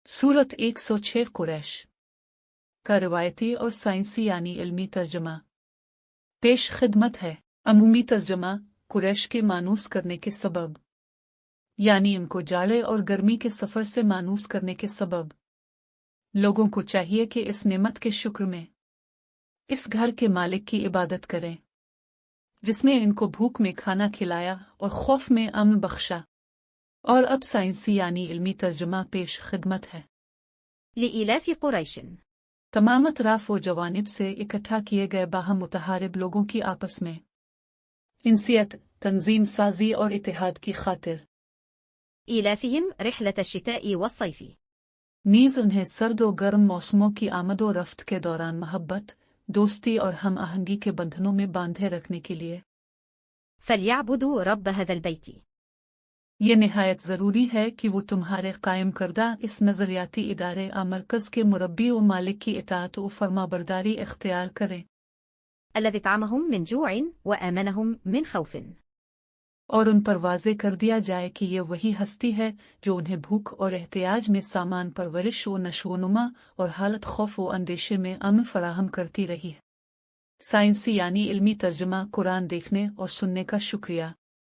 सूरत 106 कुरैश का रिवायती और साइंसी यानी इल्मी तर्जमा पेश खिदमत है। अमूमी तर्जमा कुरैश के मानूस करने के सबब, यानी इनको जाड़े और गर्मी के सफ़र से मानूस करने के सबब। लोगों को चाहिए कि इस नेमत के शुक्र में इस घर के मालिक की इबादत करें जिसने इनको भूख में खाना खिलाया और खौफ में अमन बख्शा। और अब साइंसी यानी इल्मी तर्जमा पेश खिदमत है। لإيلاف قريش तमाम अतराफ व जवानिब से इकट्ठा किए गए बाहम मुतहारिब लोगों की आपस में इंसियत, तंजीम साजी और इतिहाद की खातिर إيلافهم رحلة الشتاء والصيف नीज उन्हें सर्द व गर्म मौसमों की आमद व रफ्त के दौरान मोहब्बत, दोस्ती और हम आहंगी के बंधनों में बांधे रखने के लिए فليعبدوا رب هذا البيت ये निहायत ज़रूरी है कि वो तुम्हारे कायम करदा इस नज़रियाती इदारे मरकज़ के मुरब्बी व मालिक की इताअत व फरमाबरदारी इख्तियार करें الذي طعمهم من जूع وآمنهم من خوف और उन पर वाज़े कर दिया जाए कि ये वही हस्ती है जो उन्हें भूख और एहतियाज में सामान परवरिश व नशोनुमा और हालत खौफ व अंदेशे में अमन फराहम करती रही है। साइंसी यानी इल्मी तर्जमा कुरान देखने और सुनने का शुक्रिया।